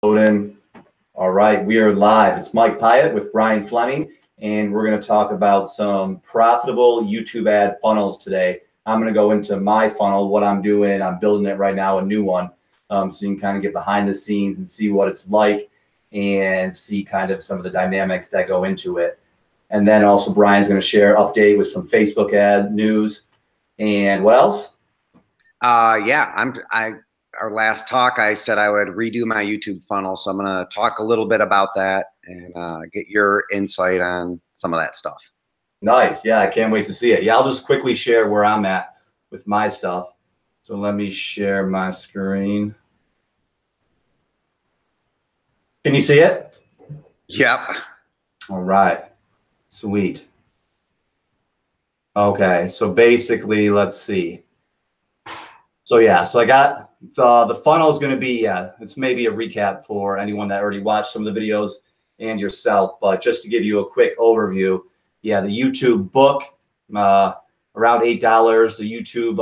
Loading. All right, we are live. It's Mike Piet with Bryan Fleming, and we're going to talk about some profitable YouTube ad funnels today. I'm going to go into my funnel, what I'm doing. I'm building it right now, a new one, so you can kind of get behind the scenes and see what it's like and see kind of some of the dynamics that go into it. And then also Brian's going to share update with some Facebook ad news. And what else? Our last talk, I said I would redo my YouTube funnel. So I'm going to talk a little bit about that and get your insight on some of that stuff. Nice. Yeah, I can't wait to see it. Yeah, I'll just quickly share where I'm at with my stuff. So let me share my screen. Can you see it? Yep. All right. Sweet. Okay, so basically, let's see. So yeah, so I got the funnel is going to be, it's maybe a recap for anyone that already watched some of the videos and yourself, but just to give you a quick overview, yeah, the YouTube book, around $8, the YouTube,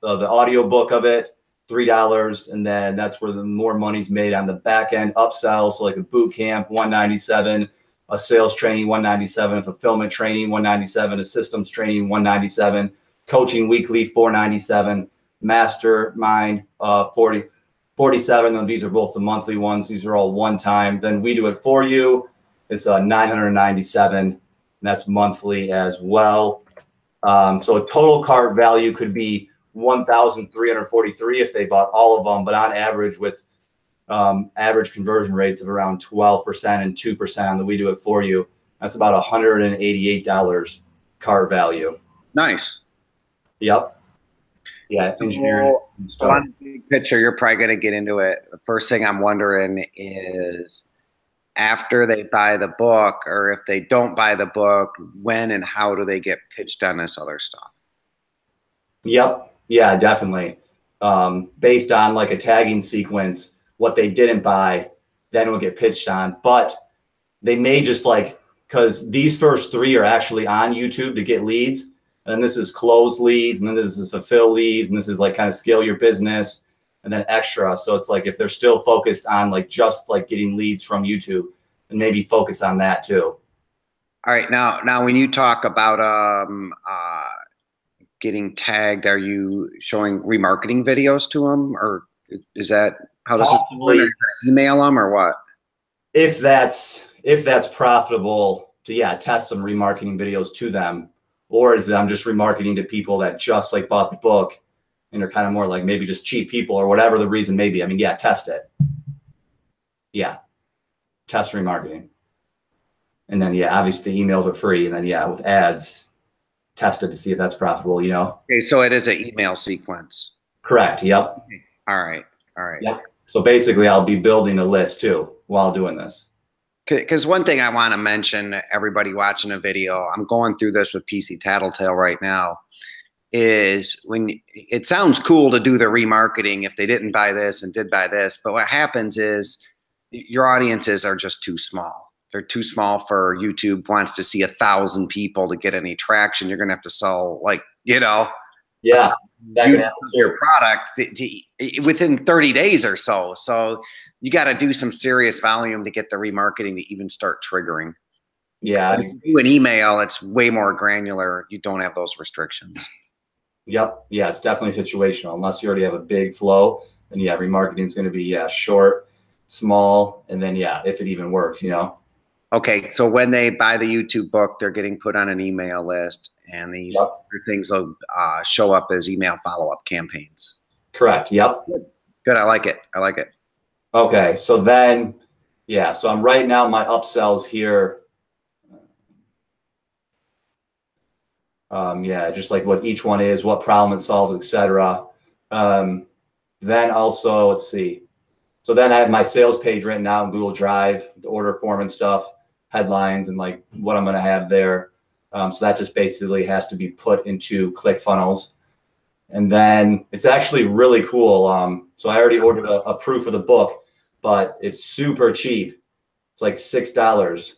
the audio book of it, $3, and then that's where the more money's made on the back end upsell. So like a boot camp, $197, a sales training, $197, a fulfillment training, $197, a systems training, $197, coaching weekly, $497. Mastermind, $47. And these are both the monthly ones. These are all one time. Then we do it for you. It's $997. And that's monthly as well. So a total cart value could be $1,343 if they bought all of them. But on average, with average conversion rates of around 12% and 2% on the we do it for you, that's about $188 cart value. Nice. Yep. Yeah, engineering. So on the big picture, you're probably going to get into it. The first thing I'm wondering is, after they buy the book, or if they don't buy the book, when and how do they get pitched on this other stuff? Yep. Yeah, definitely. Based on like a tagging sequence, what they didn't buy, then will get pitched on. But they may just because these first three are actually on YouTube to get leads. And then this is close leads, and then this is fulfill leads, and this is like kind of scale your business, and then extra. So it's like if they're still focused on just getting leads from YouTube, and maybe focus on that too. All right, now when you talk about getting tagged, are you showing remarketing videos to them, or is that how this is? Email them or what? If that's profitable to test some remarketing videos to them. Or is it I'm just remarketing to people that just bought the book and are kind of more like maybe just cheap people or whatever the reason may be. I mean, yeah, test it. Yeah, test remarketing. And then, obviously the emails are free. And then, with ads, test it to see if that's profitable, Okay, so it is an email sequence. Correct, yep. Okay. All right. Yep. So basically, I'll be building a list too while doing this. Because one thing I want to mention, everybody watching a video, I'm going through this with PC Tattletale right now, is when it sounds cool to do the remarketing if they didn't buy this and did buy this, but what happens is your audiences are just too small. They're too small for YouTube wants to see 1,000 people to get any traction. You're going to have to sell your product within 30 days or so. So you got to do some serious volume to get the remarketing to even start triggering. Yeah. If you do an email, it's way more granular. You don't have those restrictions. Yep. Yeah, it's definitely situational. Unless you already have a big flow, then remarketing is going to be short, small, and then if it even works, Okay, so when they buy the YouTube book, they're getting put on an email list, and these other things will show up as email follow-up campaigns. Correct. Yep. Good. I like it. Okay, so then, so I'm writing out my upsells here. Just like what each one is, what problem it solves, etc. Then also, let's see. So then I have my sales page written out in Google Drive, the order form and stuff, headlines, and what I'm going to have there. So that just basically has to be put into ClickFunnels. And then it's actually really cool. So I already ordered a proof of the book, but it's super cheap. It's like $6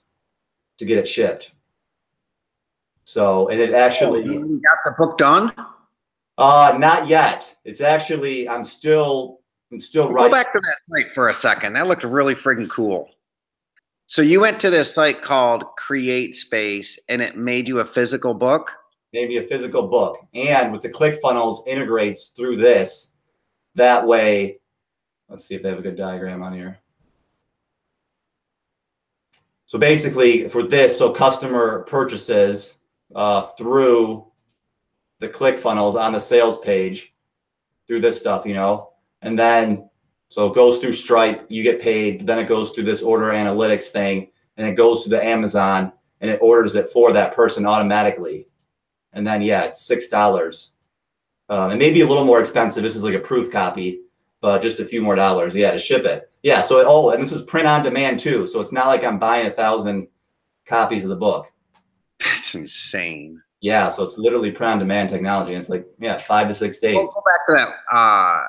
to get it shipped. So, and it actually you got the book done? Not yet. It's actually, I'm still and still Go back to that site for a second. That looked really friggin' cool. So you went to this site called Create Space, and it made you a physical book? Maybe a physical book. And with the ClickFunnels integrates through this. That way, let's see if they have a good diagram on here. So basically for this, so customer purchases through the ClickFunnels on the sales page through this stuff, you know, and then so it goes through Stripe, you get paid, then it goes through this order analytics thing, and it goes to the Amazon and it orders it for that person automatically. And then, yeah, it's $6. It may be a little more expensive. This is like a proof copy, but just a few more dollars, yeah, to ship it. Yeah, so and this is print on demand too. So it's not like I'm buying 1,000 copies of the book. That's insane. Yeah, so it's literally print on demand technology. And it's like, yeah, 5 to 6 days. We'll go back to that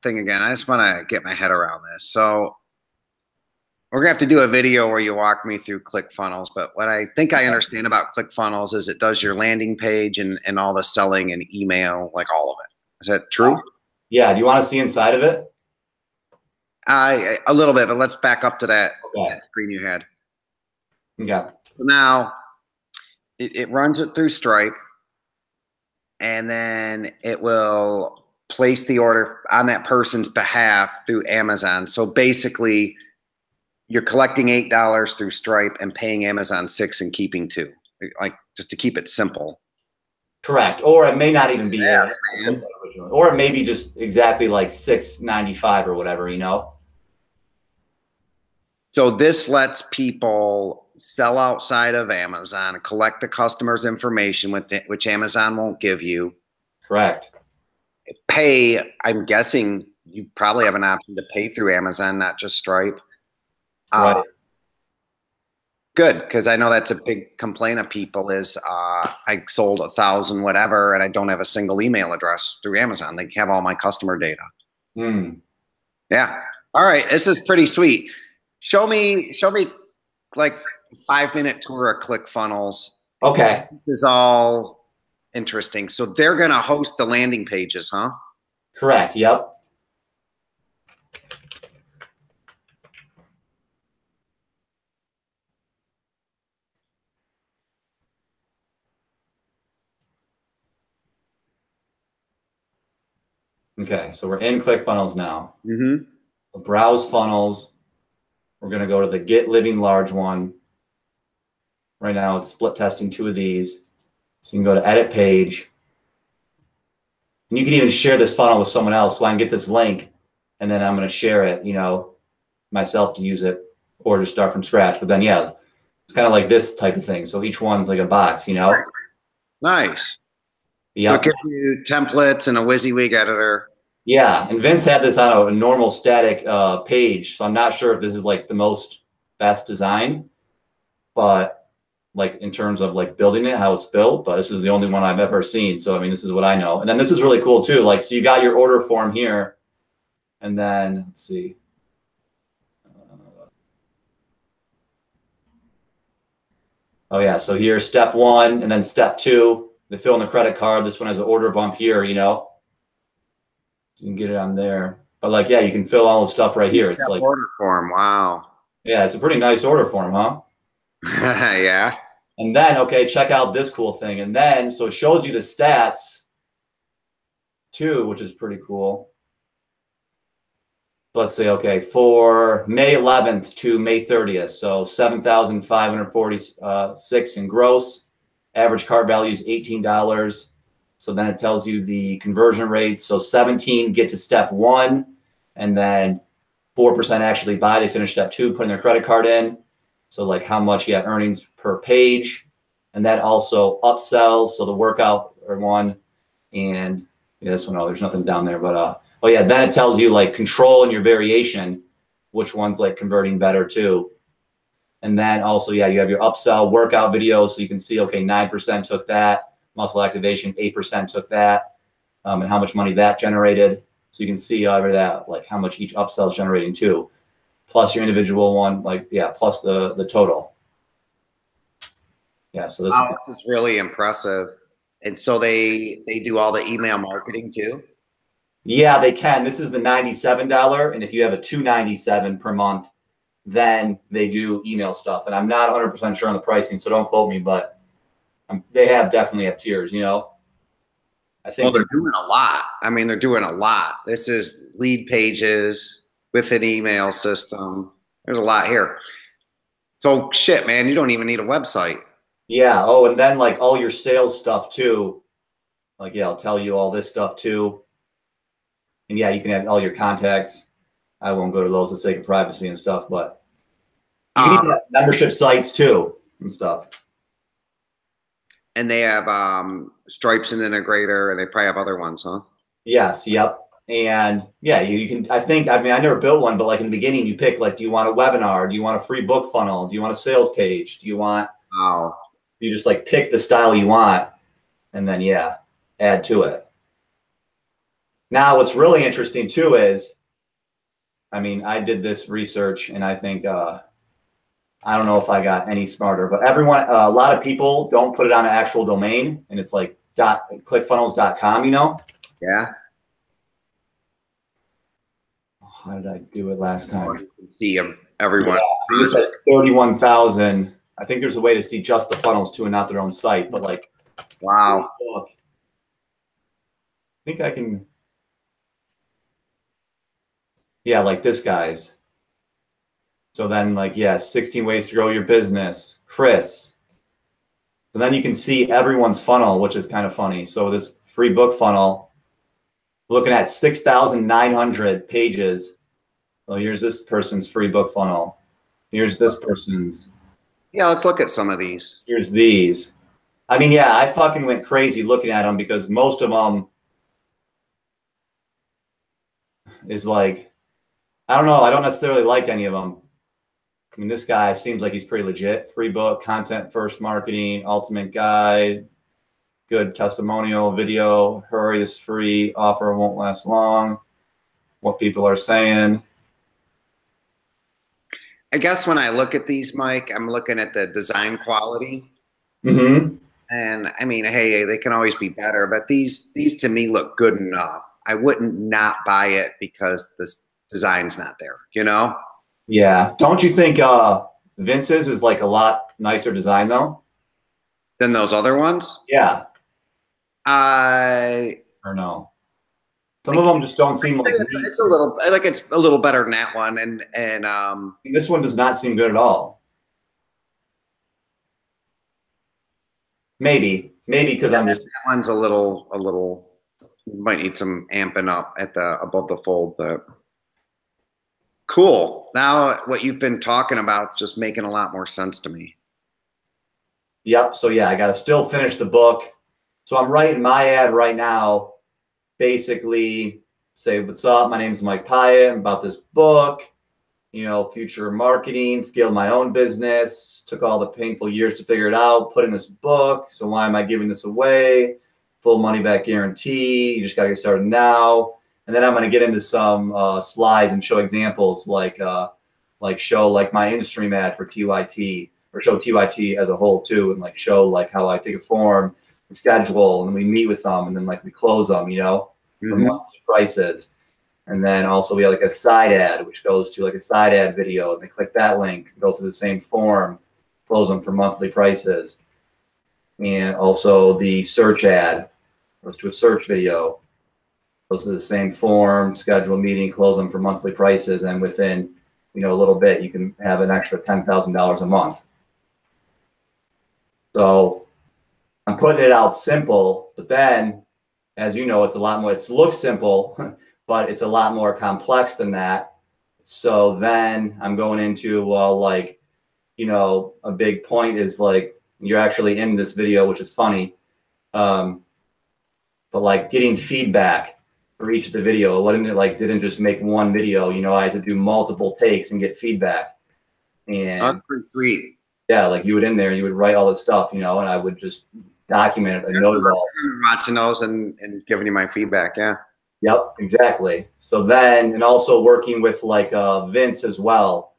thing again. I just want to get my head around this. So we're gonna have to do a video where you walk me through ClickFunnels. But what I think I understand about ClickFunnels is it does your landing page and all the selling and email, like all of it. Is that true? Yeah. Do you want to see inside of it? A little bit, but let's back up to that screen you had. Okay. So now it runs it through Stripe, and then it will place the order on that person's behalf through Amazon. So basically, you're collecting $8 through Stripe and paying Amazon $6 and keeping $2, like just to keep it simple. Correct. Or it may not even be, yes, man. Or it may be just exactly like $6.95 or whatever, you know? So this lets people sell outside of Amazon, collect the customer's information, which Amazon won't give you. Correct. Pay, I'm guessing you probably have an option to pay through Amazon, not just Stripe. Right. Good, because I know that's a big complaint of people is I sold 1,000 whatever, and I don't have a single email address through Amazon. They have all my customer data. Yeah. All right. This is pretty sweet. Show me like a 5-minute tour of ClickFunnels. Okay. This is all interesting. So they're going to host the landing pages, huh? Correct. Yep. Okay, so we're in ClickFunnels now. Browse funnels. We're going to go to the Get Living Large one. Right now it's split testing 2 of these. So you can go to Edit Page. And you can even share this funnel with someone else. So I can get this link, and then I'm going to share it, you know, myself to use it, or just start from scratch. But then, yeah, it's kind of like this type of thing. So each one's like a box, you know? Nice. Yeah. So it gives you templates and a WYSIWYG editor. Yeah, and Vince had this on a normal static page, so I'm not sure if this is like the best design, but like in terms of like building it, how it's built, but this is the only one I've ever seen. So, I mean, this is what I know. And then this is really cool too. Like, so you got your order form here, and then let's see. Oh yeah, so here's step 1, and then step 2, they fill in the credit card. This one has an order bump here, you know. You can get it on there, but like, yeah, you can fill all the stuff right here. It's like order form. Wow. Yeah, it's a pretty nice order form, huh? Yeah. And then, okay, check out this cool thing. And then, so it shows you the stats too, which is pretty cool. Let's say, okay, for May 11th to May 30th, so 7,546 in gross. Average cart value is $18. So then it tells you the conversion rate. So 17 get to step 1, and then 4% actually buy. They finish step 2, putting their credit card in. So like how much you have earnings per page. And then also upsells. So the workout one, and yeah, this one, oh, there's nothing down there, but oh yeah, then it tells you like control and your variation, which one's like converting better too. And then also, yeah, you have your upsell workout videos. So you can see, okay, 9% took that. Muscle activation, 8% took that, and how much money that generated. So you can see over that, like how much each upsell is generating too, plus your individual one, like, yeah, plus the total. Yeah, so this is really impressive. And so they do all the email marketing too? Yeah, they can. This is the $97, and if you have a $297 per month, then they do email stuff. And I'm not 100% sure on the pricing, so don't quote me, but they definitely have tiers. You know, I Well, think. they're doing a lot. I mean, they're doing a lot. This is lead pages with an email system. There's a lot here. So shit, man, you don't even need a website. Yeah. Oh, and then like all your sales stuff too. Like, yeah, I'll tell you all this stuff too. And yeah, you can have all your contacts. I won't go to those for the sake of privacy and stuff, but you can even have membership sites too and stuff. And they have Stripe's an integrator, and they probably have other ones, huh? Yes. Yep. And yeah, you can, I think, I mean, I never built one, but like in the beginning, you pick, like, do you want a webinar? Do you want a free book funnel? Do you want a sales page? Do you want, Wow. you just like pick the style you want and then, yeah, add to it. Now, what's really interesting too is, I mean, I did this research and I think, I don't know if I got any smarter, but everyone, a lot of people don't put it on an actual domain, and it's like clickfunnels.com, you know? Yeah. How did I do it last time? You can see everyone. Yeah, this has 31,000. I think there's a way to see just the funnels too and not their own site, but like, wow. I think I can, yeah, like this guy's. So then like, yeah, 16 ways to grow your business, Chris. So then you can see everyone's funnel, which is kind of funny. So this free book funnel, looking at 6,900 pages. Well, here's this person's free book funnel. Here's this person's. Yeah, let's look at some of these. Here's these. I mean, yeah, I fucking went crazy looking at them because most of them is like, I don't know. I don't necessarily like any of them. I mean, this guy seems like he's pretty legit. Free book, content first marketing, ultimate guide, good testimonial video, hurry is free, offer won't last long, what people are saying. I guess when I look at these, Mike, I'm looking at the design quality. Mm-hmm. And I mean, hey, they can always be better, but these to me look good enough. I wouldn't not buy it because this design's not there, you know? Yeah. Don't you think Vince's is like a lot nicer design though? Than those other ones? Yeah. I Or no? Some of them just don't seem like it's a little like it's a little better than that one, and this one does not seem good at all. Maybe because I'm just, that one's a little might need some amping up at the above the fold, but cool. Now what you've been talking about is just making a lot more sense to me. yep. So yeah, I got to still finish the book. So I'm writing my ad right now. Basically, say, what's up? My name is Mike Piet. I'm about this book, you know, future marketing, scaled my own business, took all the painful years to figure it out, put in this book. So why am I giving this away? Full money back guarantee. You just got to get started now. And then I'm going to get into some slides and show examples, like show like my in-stream ad for TYT, or show TYT as a whole too, and like show like how I take a form, schedule, and then we meet with them, and then like we close them, you know, for monthly prices. And then also we have like a side ad, which goes to like a side ad video, and they click that link, go through the same form, close them for monthly prices. And also the search ad goes to a search video, goes to the same form, schedule a meeting, close them for monthly prices, and within, you know, a little bit, you can have an extra $10,000 a month. So I'm putting it out simple, but then, as you know, it's a lot more, it looks simple, but it's a lot more complex than that. So then I'm going into, well, like, you know, a big point is like, you're actually in this video, which is funny. But like getting feedback for each of the video, didn't just make one video, you know, I had to do multiple takes and get feedback. And that's pretty sweet. Yeah, like you would in there and you would write all this stuff, you know, and I would just document it and note it all. Watching those and giving you my feedback, yeah. Yep, exactly. So then, and also working with like Vince as well.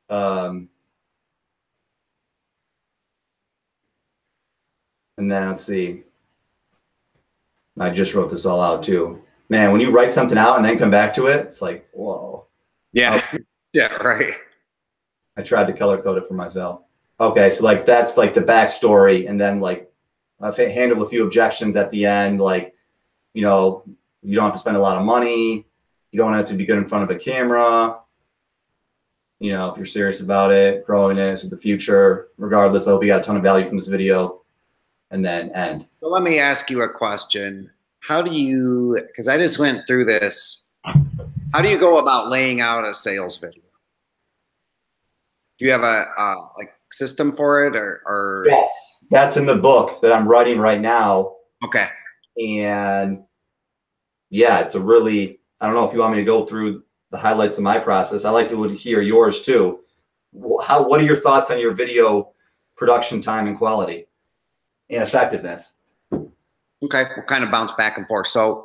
And then let's see. I just wrote this all out too. Man, when you write something out and then come back to it, it's like, whoa. Yeah. Yeah, right. I tried to color code it for myself. Okay, so like that's like the backstory, and then like I've handled a few objections at the end, like, you know, you don't have to spend a lot of money, you don't have to be good in front of a camera. You know, if you're serious about it, growing it, this is the future. Regardless, I hope you got a ton of value from this video. And then end. So let me ask you a question. How do you, because I just went through this, how do you go about laying out a sales video? Do you have a like system for it, or? Yes, that's in the book that I'm writing right now. Okay. And yeah, it's a really, I don't know if you want me to go through the highlights of my process. I like to hear yours too. What are your thoughts on your video production time and quality and effectiveness? Okay, we'll kind of bounce back and forth. So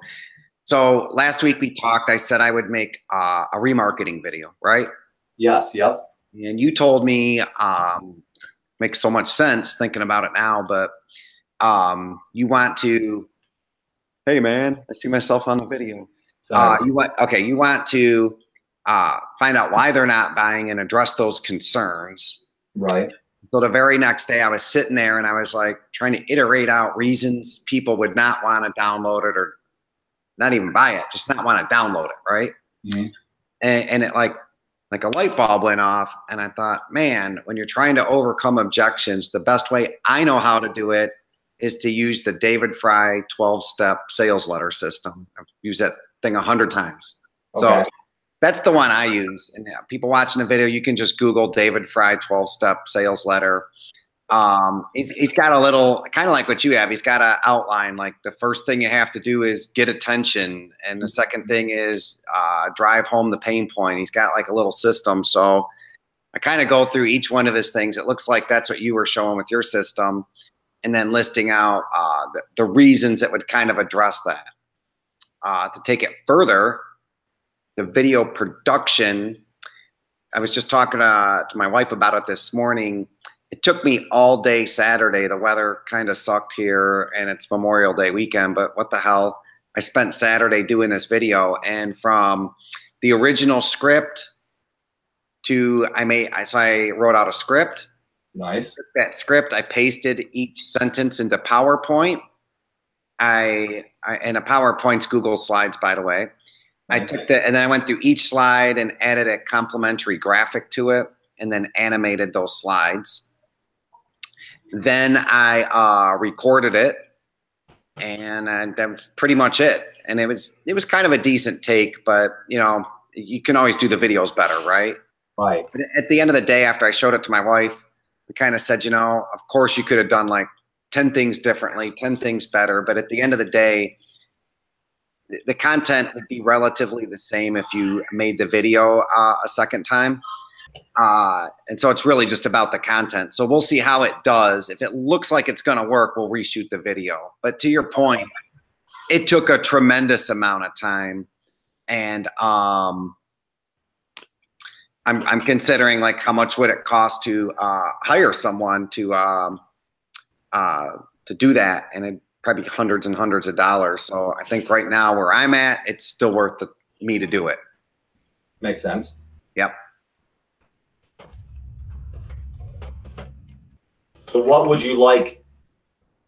last week we talked, I said I would make a remarketing video, right? Yes, yep. And you told me, makes so much sense thinking about it now, but you want to, hey man, I see myself on the video. You want to find out why they're not buying and address those concerns. Right. So the very next day I was sitting there and I was like trying to iterate out reasons people would not want to download it, or not even buy it, just not want to download it, right? Mm-hmm. And it like a light bulb went off, and I thought, man, when you're trying to overcome objections, the best way I know how to do it is to use the David Fry 12-step sales letter system. I've used that thing 100 times. Okay. So that's the one I use. And people watching the video, you can just Google David Fry 12-step sales letter. He's got a little, kind of like what you have. He's got an outline. Like the first thing you have to do is get attention. And the second thing is drive home the pain point. He's got like a little system. So I kind of go through each one of his things. It looks like that's what you were showing with your system. And then listing out the reasons that would kind of address that. To take it further, the video production, I was just talking to my wife about it this morning. It took me all day Saturday. The weather kind of sucked here, and it's Memorial Day weekend, but what the hell? I spent Saturday doing this video, and from the original script to I wrote out a script. Nice. That script, I pasted each sentence into PowerPoint. And a PowerPoint's Google Slides, by the way. I took that, and then I went through each slide and added a complementary graphic to it, and then animated those slides. Then I recorded it, and that was pretty much it. And it was kind of a decent take, but you know, you can always do the videos better, right? Right. But at the end of the day, after I showed it to my wife, we kind of said, you know, of course you could have done like 10 things differently, 10 things better. But at the end of the day, the content would be relatively the same if you made the video a second time. And so it's really just about the content. So we'll see how it does. If it looks like it's going to work, we'll reshoot the video. But to your point, it took a tremendous amount of time. And I'm considering like how much would it cost to hire someone to do that, and it'd probably be hundreds and hundreds of dollars. So I think right now where I'm at, it's still worth me to do it. Makes sense. Yep. So what would you like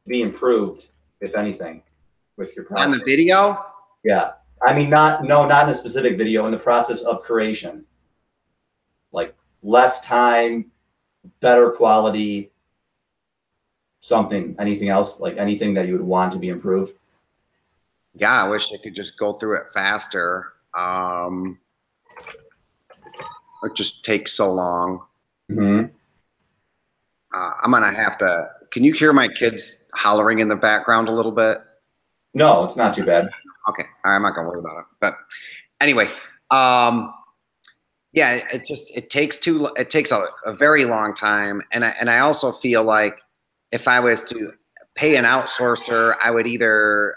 to be improved, if anything, with your process? On the video? Yeah. I mean, not in a specific video, in the process of creation. Like less time, better quality, something, anything else, like anything that you would want to be improved? Yeah, I wish I could just go through it faster. It just takes so long. Mm-hmm. I'm going to have to, can you hear my kids hollering in the background a little bit? No, it's not too bad. Okay. All right, I'm not going to worry about it. But anyway, yeah, it takes a very long time. And I also feel like if I was to pay an outsourcer, I would either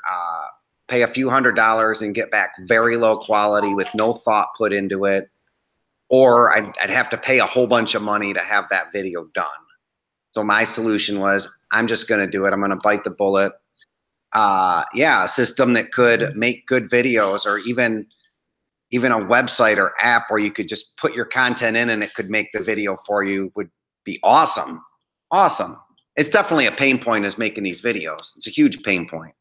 pay a few $100s and get back very low quality with no thought put into it, or I'd have to pay a whole bunch of money to have that video done. So my solution was, I'm just going to do it. I'm going to bite the bullet. yeah, a system that could make good videos, or even a website or app where you could just put your content in and it could make the video for you would be awesome. Awesome. It's definitely a pain point, is making these videos. It's a huge pain point.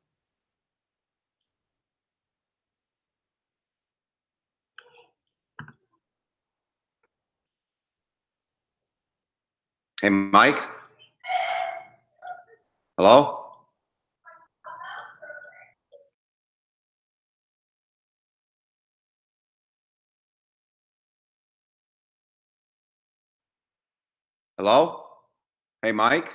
Hey, Mike. Hello? Hello? Hey, Mike?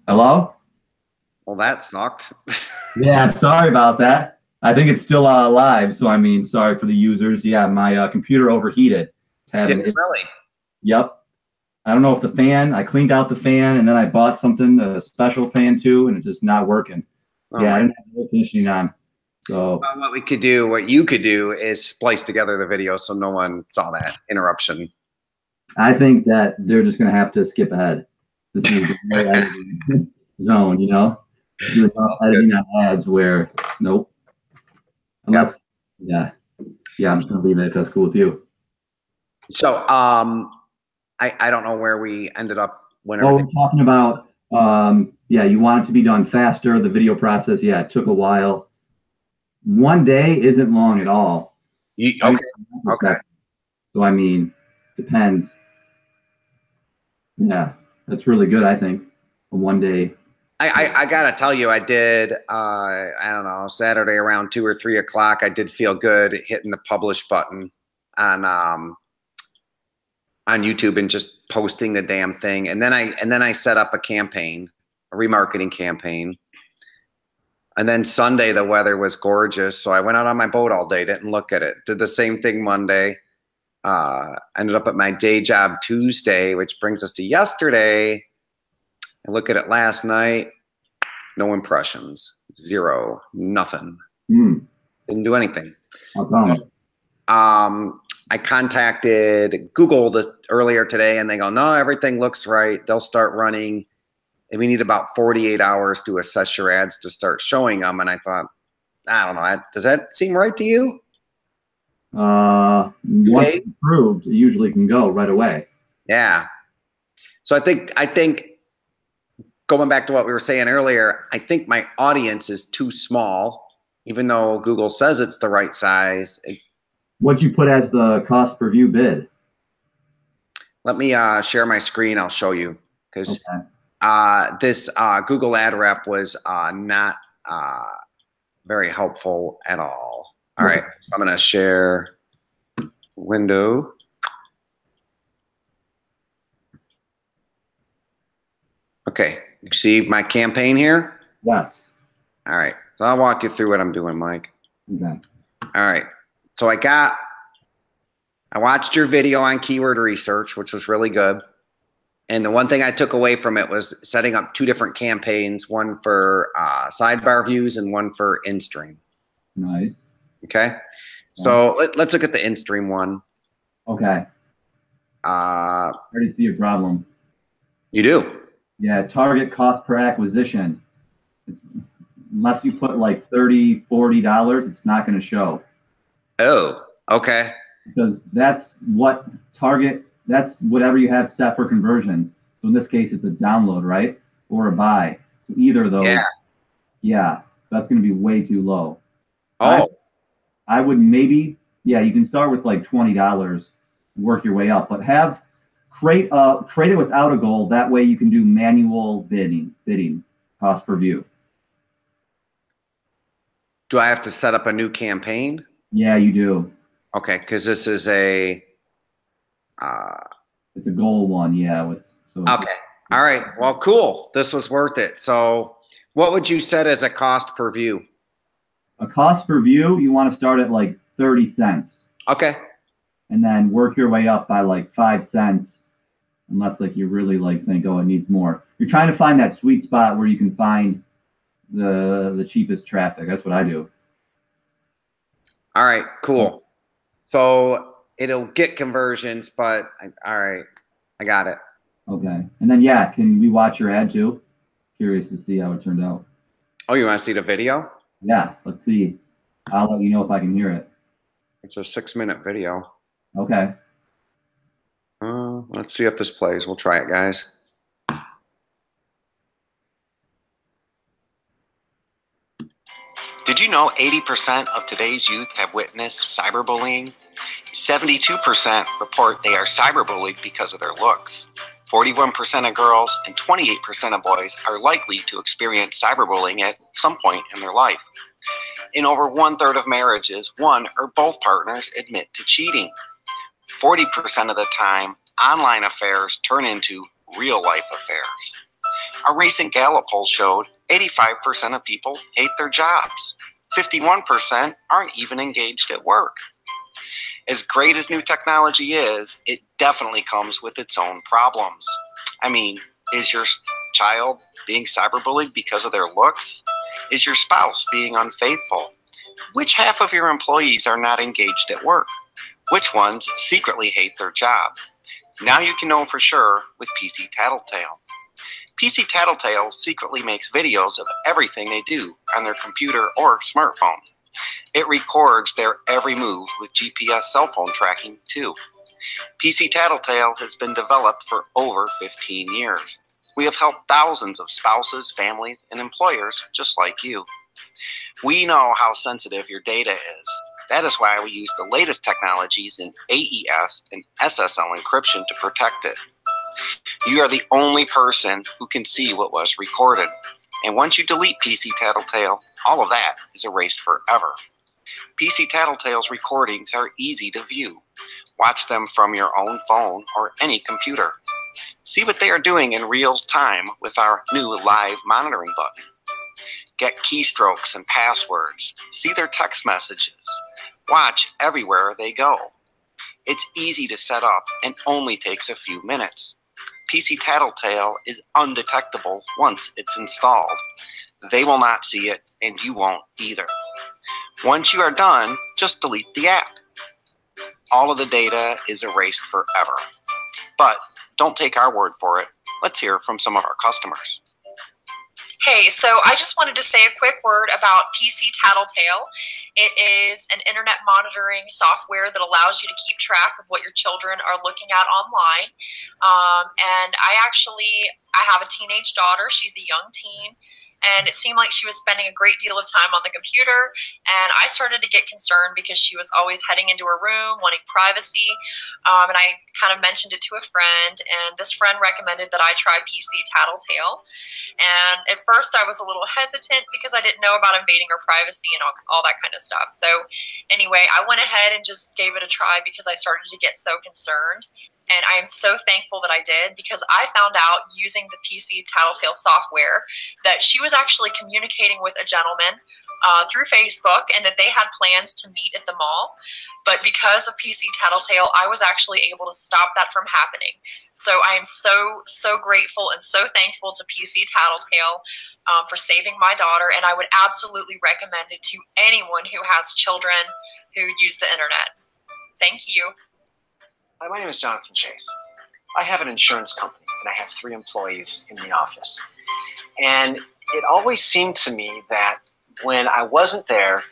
Hello? Well, that sucked. Yeah, sorry about that. I think it's still live, so I mean, sorry for the users. Yeah, my computer overheated. It's having Didn't really? Yep. I don't know if the fan, I cleaned out the fan and then I bought something, a special fan too, and it's just not working. Oh, yeah, I didn't have the air conditioning on. So well, what you could do is splice together the video so no one saw that interruption. I think that they're just going to have to skip ahead. This is the editing zone, you know? Do enough editing on ads where, nope. Unless, yeah, I'm just going to leave it if that's cool with you. So, I don't know where we ended up when. Oh, we're talking about, yeah, you want it to be done faster. The video process, yeah, it took a while. One day isn't long at all. Okay. So, I mean, depends. Yeah, that's really good, I think. A 1 day. I gotta tell you, I did, I don't know, Saturday around 2 or 3 o'clock, I did feel good hitting the publish button on YouTube and just posting the damn thing. And then I set up a campaign, a remarketing campaign. And then Sunday, the weather was gorgeous. So I went out on my boat all day, didn't look at it. Did the same thing Monday. Ended up at my day job Tuesday, which brings us to yesterday. I look at it last night, no impressions, 0, nothing. Didn't do anything. I contacted Google earlier today, and they go, no, everything looks right. They'll start running, and we need about 48 hours to assess your ads to start showing them. And I thought, I don't know, does that seem right to you? Once it's approved, it usually can go right away. Yeah. So I think going back to what we were saying earlier, I think my audience is too small, even though Google says it's the right size. What'd you put as the cost per view bid? Let me share my screen. I'll show you, because this Google ad rep was not very helpful at all. All right, so I'm going to share window. Okay, you see my campaign here? Yes. All right, so I'll walk you through what I'm doing, Mike. Okay. All right, so I watched your video on keyword research, which was really good. And the one thing I took away from it was setting up 2 different campaigns, one for sidebar views and one for in-stream. Nice. Okay, so let's look at the in-stream one. Okay. I already see a problem. You do? Yeah, target cost per acquisition. Unless you put like $30, $40, it's not going to show. Oh, okay. Because that's whatever you have set for conversions. So in this case, it's a download, right? Or a buy. So either of those. Yeah. So that's going to be way too low. Oh. I would maybe, you can start with like $20, work your way up, but create it without a goal. That way you can do manual bidding cost per view. Do I have to set up a new campaign? Yeah, you do. Okay, because this is a it's a goal one, yeah. Okay. All right. Well, cool. This was worth it. So what would you set as a cost per view? A cost per view, you want to start at like 30 cents. Okay. And then work your way up by like 5 cents. Unless like you really like think, oh, it needs more. You're trying to find that sweet spot where you can find the cheapest traffic. That's what I do. All right, cool. So it'll get conversions, but all right, I got it. Okay. And then, yeah, can we watch your ad too? Curious to see how it turned out. Oh, you want to see the video? Yeah, let's see. I'll let you know if I can hear it. It's a 6-minute video. Okay. Let's see if this plays. We'll try it, guys. Did you know 80% of today's youth have witnessed cyberbullying? 72% report they are cyberbullied because of their looks. 41% of girls and 28% of boys are likely to experience cyberbullying at some point in their life. In over 1/3 of marriages, one or both partners admit to cheating. 40% of the time, online affairs turn into real-life affairs. A recent Gallup poll showed 85% of people hate their jobs. 51% aren't even engaged at work. As great as new technology is, it definitely comes with its own problems. I mean, is your child being cyberbullied because of their looks? Is your spouse being unfaithful? Which half of your employees are not engaged at work? Which ones secretly hate their job? Now you can know for sure with PC Tattletale. PC Tattletale secretly makes videos of everything they do on their computer or smartphone. It records their every move with GPS cell phone tracking too. PC Tattletale has been developed for over 15 years. We have helped thousands of spouses, families, and employers just like you. We know how sensitive your data is. That is why we use the latest technologies in AES and SSL encryption to protect it. You are the only person who can see what was recorded. And once you delete PC Tattletale, all of that is erased forever. PC Tattletale's recordings are easy to view. Watch them from your own phone or any computer. See what they are doing in real time with our new live monitoring button. Get keystrokes and passwords. See their text messages. Watch everywhere they go. It's easy to set up and only takes a few minutes. PC Tattletale is undetectable once it's installed. They will not see it, and you won't either. Once you are done, just delete the app. All of the data is erased forever. But don't take our word for it. Let's hear from some of our customers. Hey, so I just wanted to say a quick word about PC Tattletale. It is an internet monitoring software that allows you to keep track of what your children are looking at online. And I have a teenage daughter. She's a young teen. And it seemed like she was spending a great deal of time on the computer. And I started to get concerned because she was always heading into her room, wanting privacy. And I kind of mentioned it to a friend. And this friend recommended that I try PC Tattletale. And at first I was a little hesitant because I didn't know about invading her privacy and all that kind of stuff. So anyway, I went ahead and just gave it a try because I started to get so concerned. And I am so thankful that I did, because I found out using the PC Tattletale software that she was actually communicating with a gentleman through Facebook, and that they had plans to meet at the mall. But because of PC Tattletale, I was actually able to stop that from happening. So I am so grateful and so thankful to PC Tattletale for saving my daughter, and I would absolutely recommend it to anyone who has children who use the internet. Thank you. Hi, my name is Jonathan Chase. I have an insurance company, and I have 3 employees in the office. And it always seemed to me that when I wasn't there,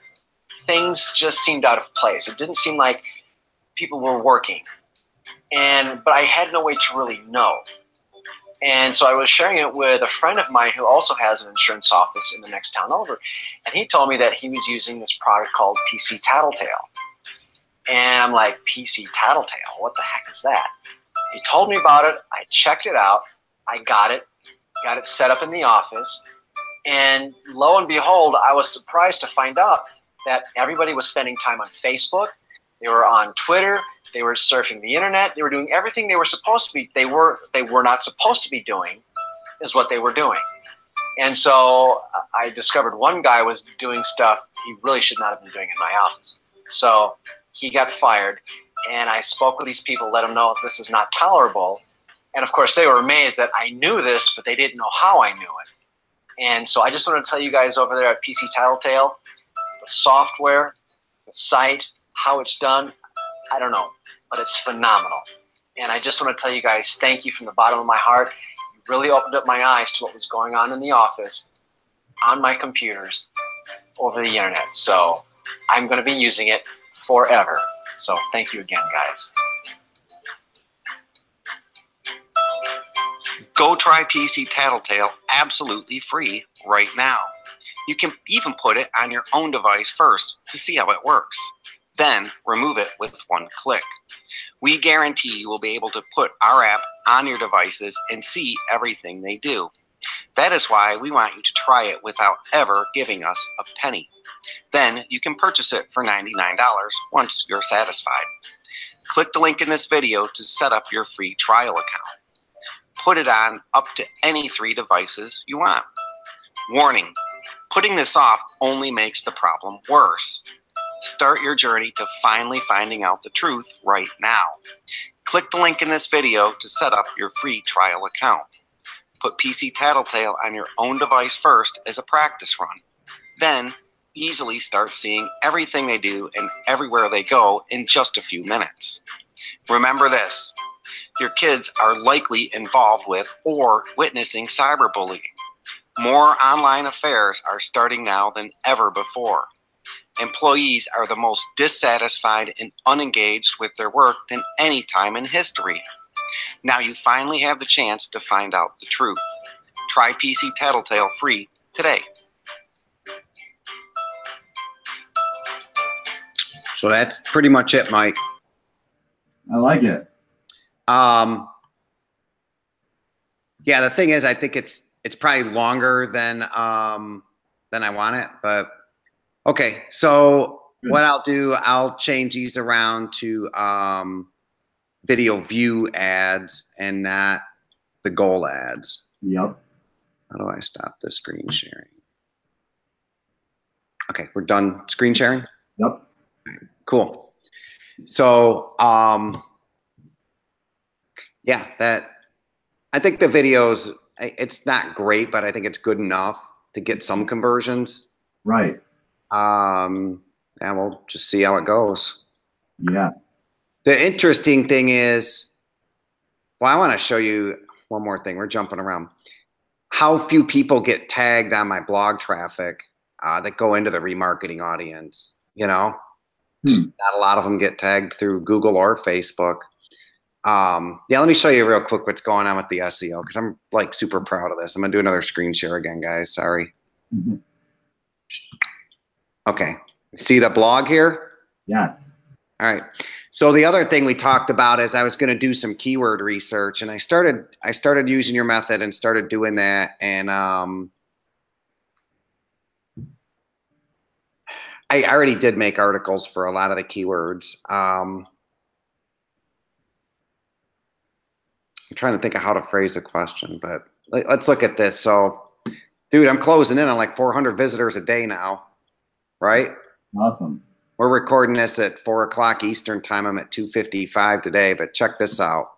things just seemed out of place. It didn't seem like people were working. But I had no way to really know. And so I was sharing it with a friend of mine who also has an insurance office in the next town over. And he told me that he was using this product called PC Tattletale. And I'm like, PC Tattletale, what the heck is that? He told me about it. I checked it out. I got it set up in the office. And lo and behold, I was surprised to find out that everybody was spending time on Facebook. They were on Twitter. They were surfing the internet. They were doing everything they were supposed to be. They were not supposed to be doing is what they were doing. And so I discovered one guy was doing stuff he really should not have been doing in my office. So he got fired, and I spoke with these people, let them know this is not tolerable. And of course, they were amazed that I knew this, but they didn't know how I knew it. And so I just want to tell you guys over there at PC Tattletale, the software, the site, how it's done, I don't know, but it's phenomenal. And I just want to tell you guys thank you from the bottom of my heart. You really opened up my eyes to what was going on in the office, on my computers, over the internet. So I'm going to be using it forever. So thank you again, guys. Go try PC Tattletale absolutely free right now. You can even put it on your own device first to see how it works. Then remove it with one click. We guarantee you will be able to put our app on your devices and see everything they do. That is why we want you to try it without ever giving us a penny. Then you can purchase it for $99 once you're satisfied. Click the link in this video to set up your free trial account. Put it on up to any 3 devices you want. Warning, putting this off only makes the problem worse. Start your journey to finally finding out the truth right now. Click the link in this video to set up your free trial account. Put PC Tattletale on your own device first as a practice run. Then easily start seeing everything they do and everywhere they go in just a few minutes. Remember this, your kids are likely involved with or witnessing cyberbullying. More online affairs are starting now than ever before. Employees are the most dissatisfied and unengaged with their work than any time in history. Now you finally have the chance to find out the truth. Try PC Tattletale free today. So that's pretty much it, Mike. I like it. Yeah, the thing is, I think it's probably longer than I want it, but okay. So what I'll do, I'll change these around to video view ads and not the goal ads. Yep. How do I stop the screen sharing? Okay, we're done screen sharing? Yep. Cool. So, yeah, I think the videos, it's not great, but I think it's good enough to get some conversions. Right. And we'll just see how it goes. Yeah. The interesting thing is, well, I want to show you one more thing. We're jumping around. How few people get tagged on my blog traffic that go into the remarketing audience, you know? Not a lot of them get tagged through Google or Facebook. Yeah, let me show you real quick what's going on with the SEO because I'm like super proud of this. I'm going to do another screen share again, guys. Sorry. Okay. See the blog here? Yes. All right. So the other thing we talked about is I was going to do some keyword research, and I started using your method and started doing that. And I already did make articles for a lot of the keywords. I'm trying to think of how to phrase the question, but let's look at this. So, dude, I'm closing in on like 400 visitors a day now, right? Awesome. We're recording this at 4 o'clock Eastern time. I'm at 2:55 today, but check this out.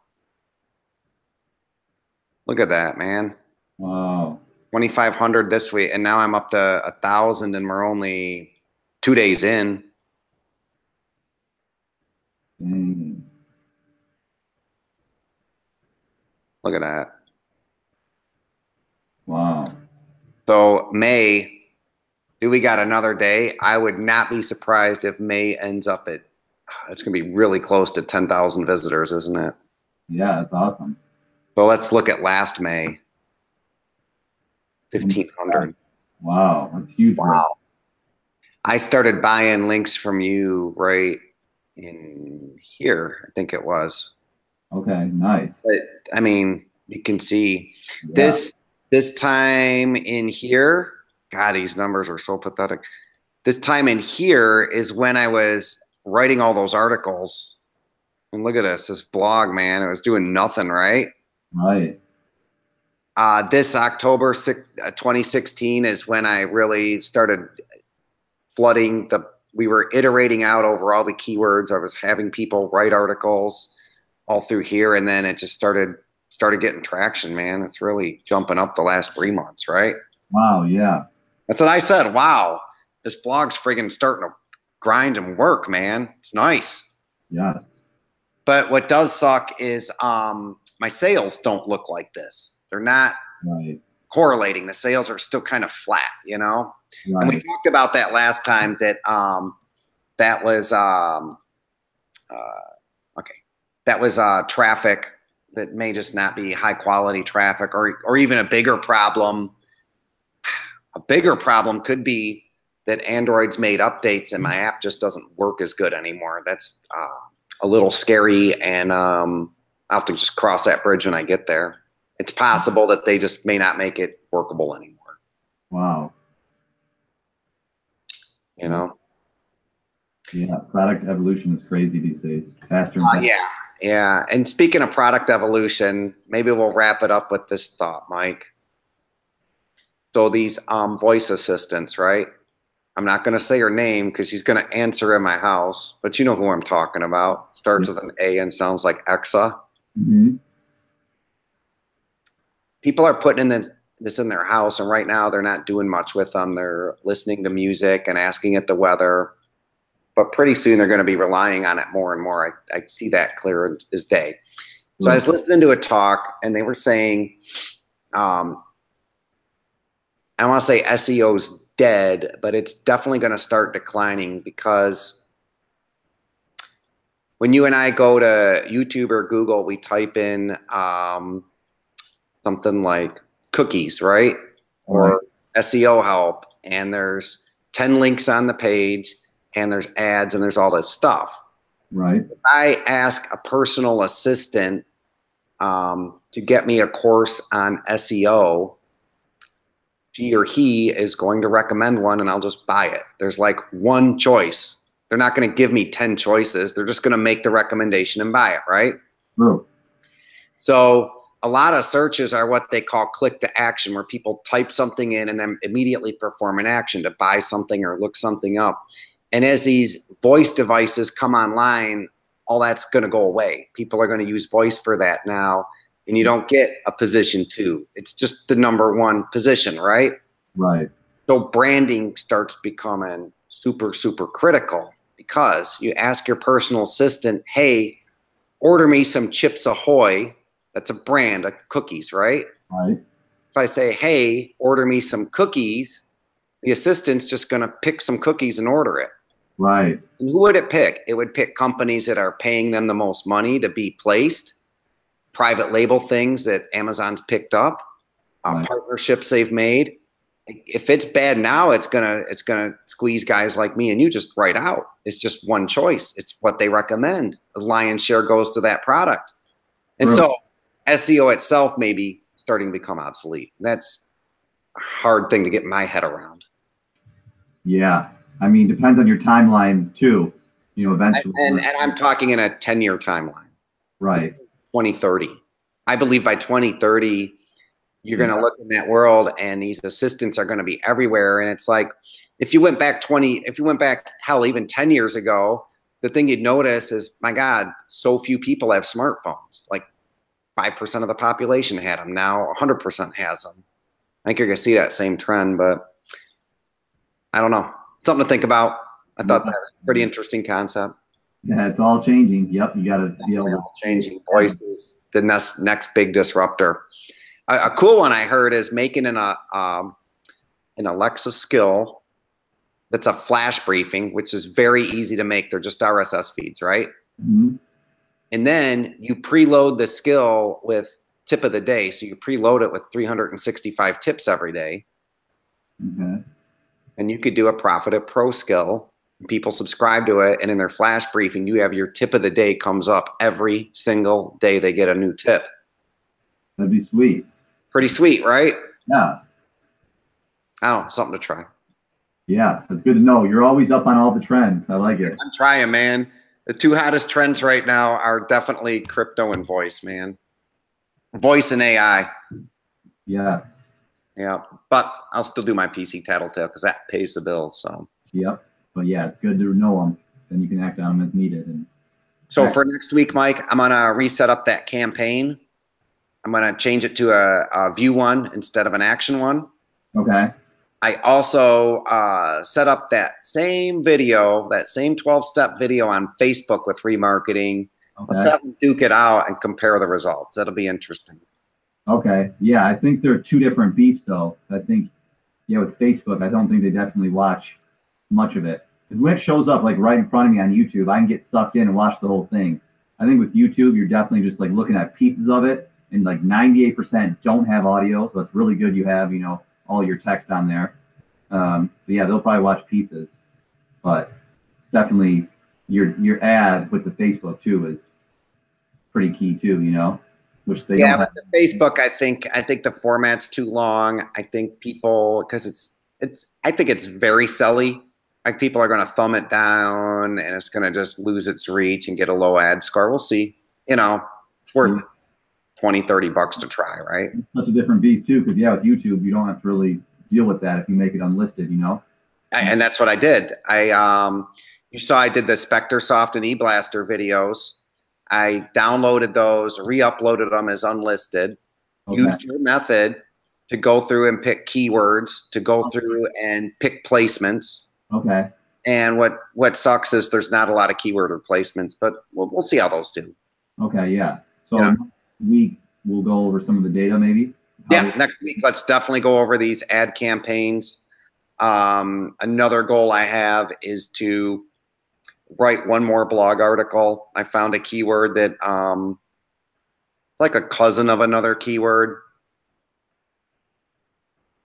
Look at that, man. Wow. 2,500 this week, and now I'm up to 1,000, and we're only 2 days in. Look at that. Wow. So May, do we got another day? I would not be surprised if May ends up at, it's going to be really close to 10,000 visitors, isn't it? Yeah, that's awesome. So let's look at last May. 1,500. Wow, that's huge. Wow. I started buying links from you right in here, I think it was. Okay, nice. But I mean, you can see this time in here. God, these numbers are so pathetic. This time in here is when I was writing all those articles. And look at this blog, man. It was doing nothing, right? Right. This October 2016 is when I really started flooding we were iterating out over all the keywords. I was having people write articles all through here, and then it just started getting traction, man. It's really jumping up the last 3 months, right? Wow, yeah. That's what I said. Wow, this blog's friggin' starting to grind and work, man. It's nice. Yes. But what does suck is my sales don't look like this. They're not correlating. The sales are still kind of flat, you know? Right. And we talked about that last time, that that was traffic that may just not be high quality traffic, or even a bigger problem. A bigger problem could be that Android's made updates and my app just doesn't work as good anymore. That's a little scary, and I'll have to just cross that bridge when I get there. It's possible that they just may not make it workable anymore. Wow. You know? Yeah, product evolution is crazy these days. Faster and faster. Yeah. And speaking of product evolution, maybe we'll wrap it up with this thought, Mike. So these voice assistants, right? I'm not going to say her name because she's going to answer in my house, but you know who I'm talking about. Starts with an A and sounds like Exa. Mm-hmm. People are putting this in their house, and right now they're not doing much with them. They're listening to music and asking it the weather, but pretty soon they're going to be relying on it more and more. I see that clear as day. So I was listening to a talk, and they were saying, I don't want to say SEO's dead, but it's definitely going to start declining, because when you and I go to YouTube or Google, we type in something like cookies, right? Or SEO help, and there's 10 links on the page, and there's ads, and there's all this stuff. Right. If I ask a personal assistant to get me a course on SEO, she or he is going to recommend one, and I'll just buy it. There's like one choice. They're not going to give me 10 choices. They're just going to make the recommendation and buy it, right? True. So a lot of searches are what they call click to action, where people type something in and then immediately perform an action to buy something or look something up. And as these voice devices come online, all that's going to go away. People are going to use voice for that now, and you don't get a position 2. It's just the number 1 position, right? Right. So branding starts becoming super, super critical, because you ask your personal assistant, hey, order me some Chips Ahoy. That's a brand of cookies, right? Right. If I say, hey, order me some cookies, the assistant's just going to pick some cookies and order it. Right. And who would it pick? It would pick companies that are paying them the most money to be placed, private label things that Amazon's picked up, partnerships they've made. If it's bad now, it's gonna squeeze guys like me and you just right out. It's just one choice. It's what they recommend. The lion's share goes to that product. And so SEO itself may be starting to become obsolete. That's a hard thing to get my head around. Yeah. I mean, depends on your timeline too. You know, eventually. And I'm talking in a 10-year timeline. Right. 2030. I believe by 2030, you're going to look in that world, and these assistants are going to be everywhere. And it's like, if you went back hell, even 10 years ago, the thing you'd notice is, my God, so few people have smartphones. Like 5% of the population had them. Now 100% has them. I think you're going to see that same trend, but I don't know. Something to think about. I thought that was a pretty interesting concept. Yeah, it's all changing. Yep, you got to be able to changing. Voice is the next big disruptor. A cool one I heard is making an Alexa skill that's a flash briefing, which is very easy to make. They're just RSS feeds, right? Mm-hmm. And then you preload the skill with tip of the day. So you preload it with 365 tips every day. Okay. And you could do a Profit It Pro skill. People subscribe to it, and in their flash briefing, you have your tip of the day comes up every single day they get a new tip. That'd be sweet. Pretty sweet, right? Yeah. I don't know, something to try. Yeah, that's good to know. You're always up on all the trends. I like it. I'm trying, man. The 2 hottest trends right now are definitely crypto and voice, man. Voice and AI. Yes. Yeah, but I'll still do my PC tattletale because that pays the bills. So. Yep. But yeah, it's good to know them. Then you can act on them as needed. And so for next week, Mike, I'm gonna reset up that campaign. I'm gonna change it to a view one instead of an action one. Okay. I also set up that same video, that same 12-step video on Facebook with remarketing. Okay. Let's have them duke it out and compare the results. That'll be interesting. Okay. Yeah, I think they're two different beasts, though. I think, yeah, with Facebook, I don't think they definitely watch much of it. Because when it shows up like right in front of me on YouTube, I can get sucked in and watch the whole thing. I think with YouTube, you're definitely just like looking at pieces of it, and like 98% don't have audio, so it's really good you have, you know, all your text on there. But yeah, they'll probably watch pieces. But it's definitely your ad with the Facebook too is pretty key too, you know. Which they yeah, don't with the Facebook, I think the format's too long. I think people, because I think it's very silly. Like people are going to thumb it down, and it's going to just lose its reach and get a low ad score. We'll see. You know, it's worth $20-$30 to try, right? It's such a different beast too, because yeah, with YouTube, you don't have to really deal with that if you make it unlisted, you know. And that's what I did. You saw I did the SpectreSoft and eBlaster videos. I downloaded those, re-uploaded them as unlisted. Okay. Used your method to go through and pick keywords, to go through and pick placements. Okay. And what sucks is there's not a lot of keyword replacements, but we'll see how those do. Okay, yeah. So next week we'll go over some of the data, maybe. Yeah, next week let's definitely go over these ad campaigns. Another goal I have is to write one more blog article. I found a keyword that like a cousin of another keyword.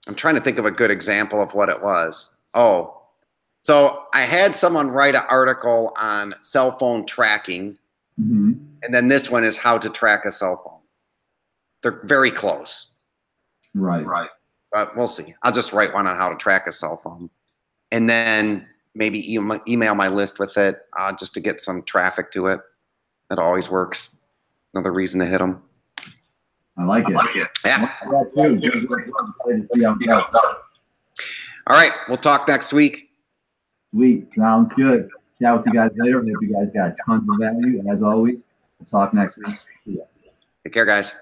I'm trying to think of a good example of what it was. Oh, so I had someone write an article on cell phone tracking, and then this one is how to track a cell phone. They're very close. Right. But we'll see. I'll just write one on how to track a cell phone, and then maybe email my list with it just to get some traffic to it. That always works. Another reason to hit them. I like it. Yeah. All right. We'll talk next week. Sweet. Sounds good. Chat with you guys later. Hope you guys got tons of value. As always, we'll talk next week. See ya. Take care, guys.